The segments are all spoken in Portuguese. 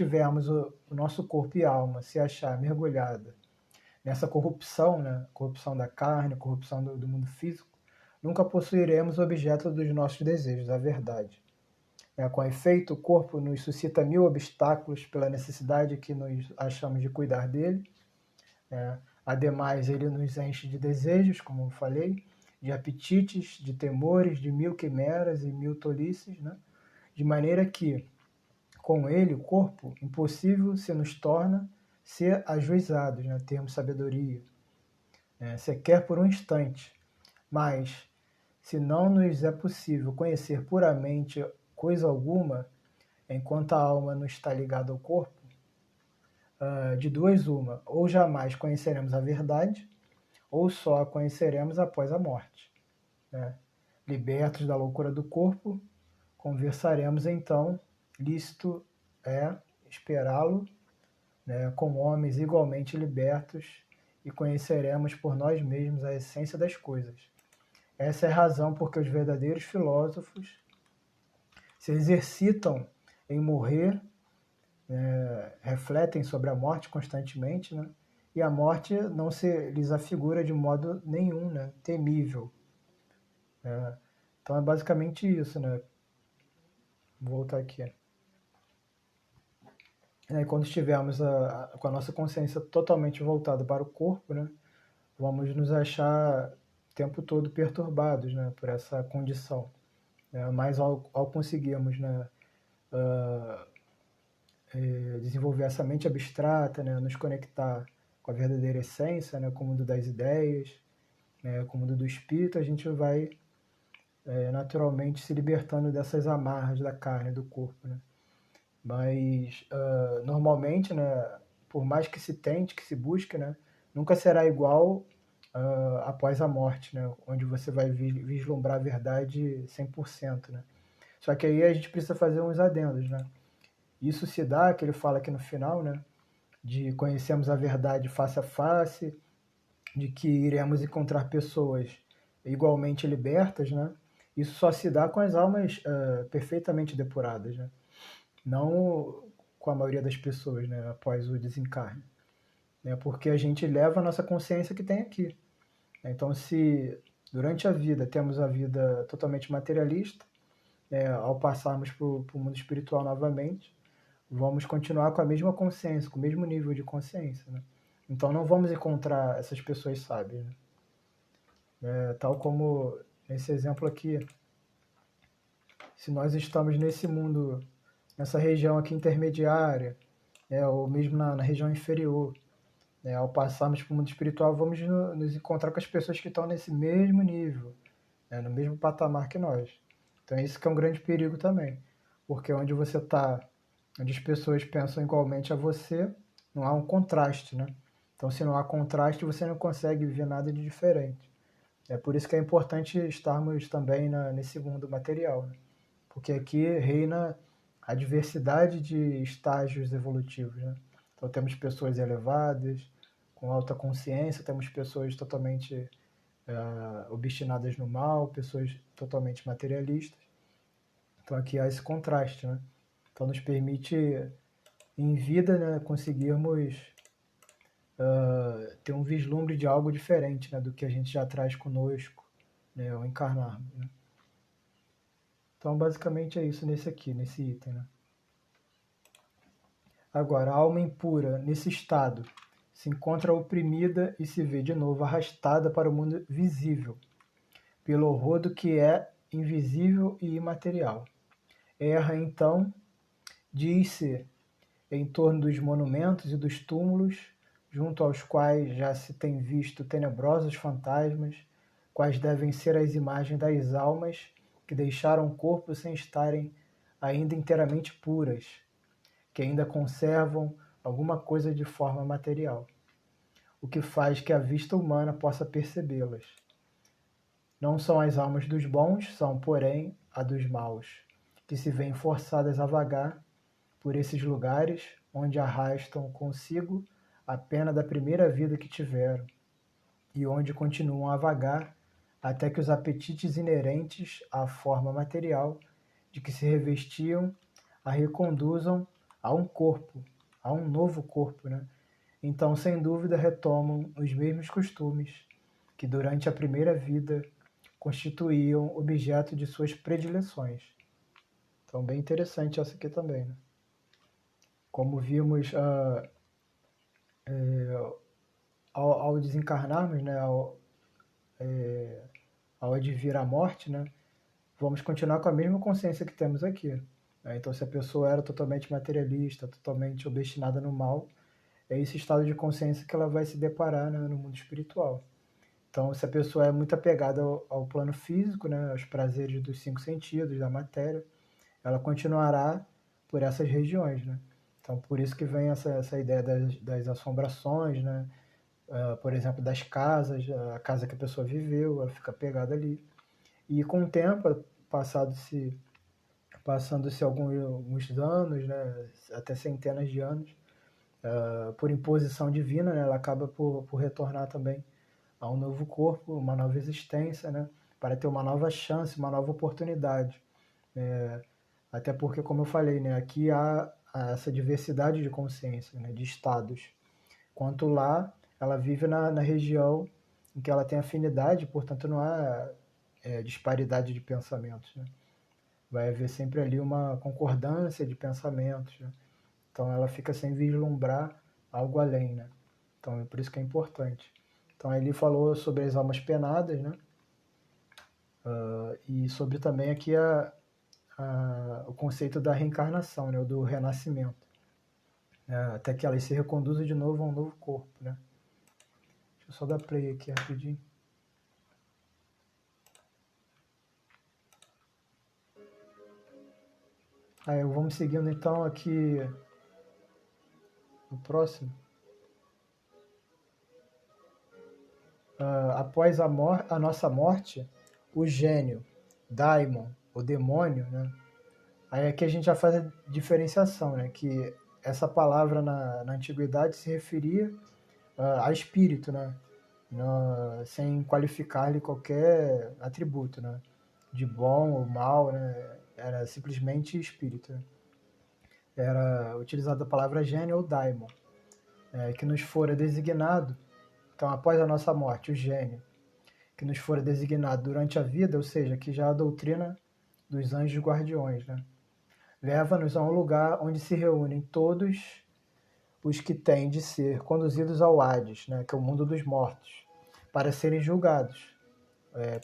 tivermos o nosso corpo e alma se achar mergulhada nessa corrupção, né? Corrupção da carne, corrupção do mundo físico, nunca possuiremos o objeto dos nossos desejos, a verdade. Com efeito, o corpo nos suscita mil obstáculos pela necessidade que nos achamos de cuidar dele. Ademais, ele nos enche de desejos, como eu falei, de apetites, de temores, de mil quimeras e mil tolices, né? De maneira que, com ele, o corpo, impossível se nos torna ser ajuizados, né? Termos sabedoria, sequer por um instante. Mas, se não nos é possível conhecer puramente coisa alguma, enquanto a alma não está ligada ao corpo, de duas uma, ou jamais conheceremos a verdade, ou só a conheceremos após a morte. Né? Libertos da loucura do corpo, conversaremos então, lícito é esperá-lo, né, com homens igualmente libertos, e conheceremos por nós mesmos a essência das coisas. Essa é a razão porque os verdadeiros filósofos se exercitam em morrer, refletem sobre a morte constantemente, né? E a morte não se lhes afigura de modo nenhum, né? Temível. Então é basicamente isso, né? Vou voltar aqui. Quando estivermos com a nossa consciência totalmente voltada para o corpo, né? Vamos nos achar o tempo todo perturbados, né? Por essa condição. Mas ao conseguirmos, né? Desenvolver essa mente abstrata, né? Nos conectar com a verdadeira essência, né? Com o mundo das ideias, né? Com o mundo do espírito, a gente vai naturalmente se libertando dessas amarras da carne, do corpo, né? Mas normalmente, né? Por mais que se tente, que se busque, né? Nunca será igual após a morte, né? Onde você vai vislumbrar a verdade 100%, né? Só que aí a gente precisa fazer uns adendos, né? Isso se dá, que ele fala aqui no final, né? De conhecermos a verdade face a face, de que iremos encontrar pessoas igualmente libertas, né? Isso só se dá com as almas perfeitamente depuradas, né? Não com a maioria das pessoas, né? Após o desencarne. Né? Porque a gente leva a nossa consciência que tem aqui. Então, se durante a vida temos a vida totalmente materialista, ao passarmos para o mundo espiritual novamente, vamos continuar com a mesma consciência, com o mesmo nível de consciência. Né? Então não vamos encontrar essas pessoas sábias. Né? Tal como nesse exemplo aqui, se nós estamos nesse mundo, nessa região aqui intermediária, ou mesmo na região inferior, ao passarmos para o mundo espiritual, vamos nos encontrar com as pessoas que estão nesse mesmo nível, no mesmo patamar que nós. Então isso que é um grande perigo também, porque onde você está, onde as pessoas pensam igualmente a você, não há um contraste, né? Então se não há contraste, você não consegue ver nada de diferente. É por isso que é importante estarmos também nesse mundo material, né? Porque aqui reina a diversidade de estágios evolutivos, né? Então temos pessoas elevadas, com alta consciência, temos pessoas totalmente obstinadas no mal, pessoas totalmente materialistas. Então aqui há esse contraste, né? Então nos permite, em vida, né, conseguirmos ter um vislumbre de algo diferente, né, do que a gente já traz conosco, né, ao encarnarmos. Né? Então basicamente é isso nesse item. Né? Agora, a alma impura, nesse estado, se encontra oprimida e se vê de novo arrastada para o mundo visível, pelo horror do que é invisível e imaterial. Erra, então, diz-se, em torno dos monumentos e dos túmulos, junto aos quais já se tem visto tenebrosos fantasmas, quais devem ser as imagens das almas que deixaram o corpo sem estarem ainda inteiramente puras, que ainda conservam alguma coisa de forma material, o que faz que a vista humana possa percebê-las. Não são as almas dos bons, são, porém, a dos maus, que se veem forçadas a vagar por esses lugares onde arrastam consigo a pena da primeira vida que tiveram, e onde continuam a vagar até que os apetites inerentes à forma material de que se revestiam a reconduzam há um corpo, há um novo corpo, né? Então, sem dúvida, retomam os mesmos costumes que durante a primeira vida constituíam objeto de suas predileções. Então, bem interessante essa aqui também, né? Como vimos ao desencarnarmos, né? Ao advir a morte, né? Vamos continuar com a mesma consciência que temos aqui. Né? Então, se a pessoa era totalmente materialista, totalmente obstinada no mal, é esse estado de consciência que ela vai se deparar, né, no mundo espiritual. Então, se a pessoa é muito apegada ao plano físico, né, aos prazeres dos cinco sentidos, da matéria, ela continuará por essas regiões, né? Então, por isso que vem essa ideia das assombrações, né? Por exemplo, das casas, a casa que a pessoa viveu, ela fica pegada ali. E com o tempo, passando-se alguns anos, né, até centenas de anos, por imposição divina, né, ela acaba por retornar também a um novo corpo, uma nova existência, né, para ter uma nova chance, uma nova oportunidade. Até porque, como eu falei, né, aqui há essa diversidade de consciência, né, de estados. Quanto lá, ela vive na região em que ela tem afinidade, portanto não há disparidade de pensamentos, né? Vai haver sempre ali uma concordância de pensamentos, né? Então ela fica sem vislumbrar algo além, né? Então é por isso que é importante. Então ele falou sobre as almas penadas, né? E sobre também aqui o conceito da reencarnação, né? O do renascimento, né? Até que elas se reconduzam de novo a um novo corpo, né? Deixa eu só dar play aqui rapidinho. Aí vamos seguindo então aqui no próximo. Após a nossa morte, o gênio, daimon, o demônio, né? Aí aqui a gente já faz a diferenciação, né? Que essa palavra na antiguidade se referia a espírito, né? Sem qualificar-lhe qualquer atributo, né? De bom ou mal, né? Era simplesmente espírito. Né? Era utilizada a palavra gênio ou daimon, que nos fora designado. Então, após a nossa morte, o gênio, que nos fora designado durante a vida, ou seja, que já a doutrina dos anjos guardiões, né? Leva-nos a um lugar onde se reúnem todos os que têm de ser conduzidos ao Hades, né, que é o mundo dos mortos, para serem julgados,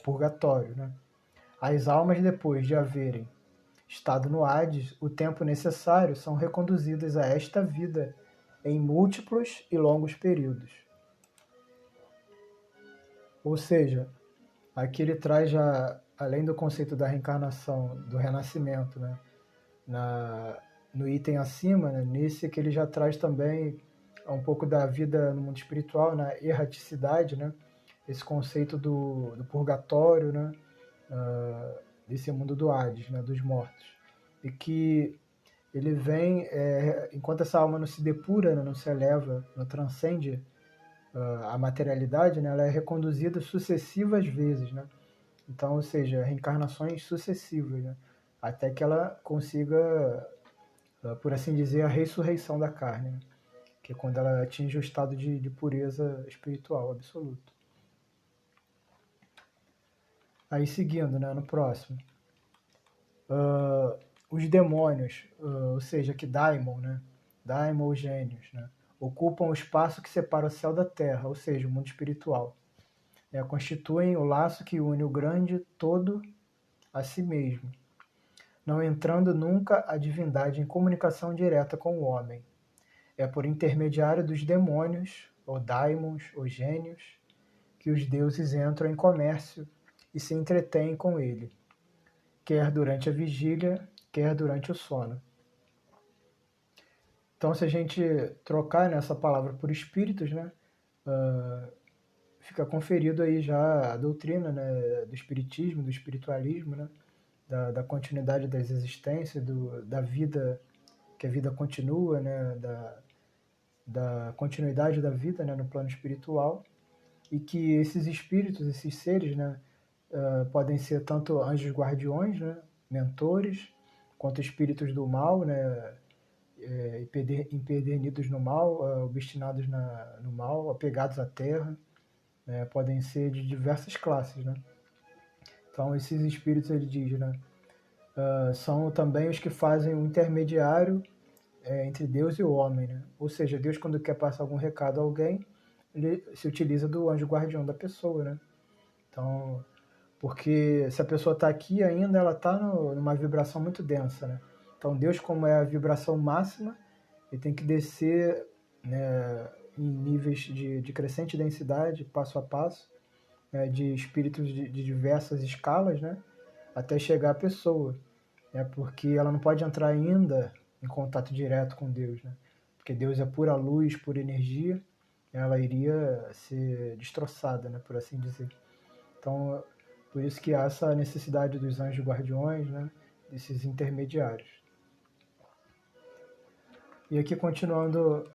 purgatório. Né? As almas, depois de haverem estado no Hades, o tempo necessário são reconduzidas a esta vida em múltiplos e longos períodos. Ou seja, aqui ele traz já, além do conceito da reencarnação, do renascimento, né, no item acima, né, nesse que ele já traz também um pouco da vida no mundo espiritual, na erraticidade, né, esse conceito do purgatório, né, desse mundo do Hades, né, dos mortos. E que ele vem, enquanto essa alma não se depura, né, não se eleva, não transcende a materialidade, né, ela é reconduzida sucessivas vezes, né? Então, ou seja, reencarnações sucessivas, né? Até que ela consiga, por assim dizer, a ressurreição da carne, né? Que é quando ela atinge o estado de pureza espiritual absoluto. Aí seguindo, né, no próximo, os demônios, ou seja, que daimon, né, daimon ou gênios, né, ocupam o espaço que separa o céu da terra, ou seja, o mundo espiritual. Constituem o laço que une o grande todo a si mesmo, não entrando nunca a divindade em comunicação direta com o homem. É por intermediário dos demônios, ou daimons, ou gênios, que os deuses entram em comércio e se entretêm com ele, quer durante a vigília, quer durante o sono. Então, se a gente trocar nessa palavra por espíritos, né, fica conferido aí já a doutrina, né, do espiritismo, do espiritualismo, né, da continuidade das existências, da vida, que a vida continua, né, da continuidade da vida, né, no plano espiritual, e que esses espíritos, esses seres, né, podem ser tanto anjos guardiões, né, mentores, quanto espíritos do mal, né, empedernidos no mal, obstinados no mal, apegados à terra, né? Podem ser de diversas classes, né? Então, esses espíritos, ele diz, né? São também os que fazem um intermediário entre Deus e o homem, né? Ou seja, Deus, quando quer passar algum recado a alguém, ele se utiliza do anjo guardião da pessoa, né? Então, porque se a pessoa está aqui ainda, ela está numa vibração muito densa, né? Então, Deus, como é a vibração máxima, ele tem que descer, né, em níveis de crescente densidade, passo a passo, né, de espíritos de diversas escalas, né? Até chegar à pessoa, né? Porque ela não pode entrar ainda em contato direto com Deus, né? Porque Deus é pura luz, pura energia, ela iria ser destroçada, né, por assim dizer. Então, por isso que há essa necessidade dos anjos guardiões, né, desses intermediários. E aqui continuando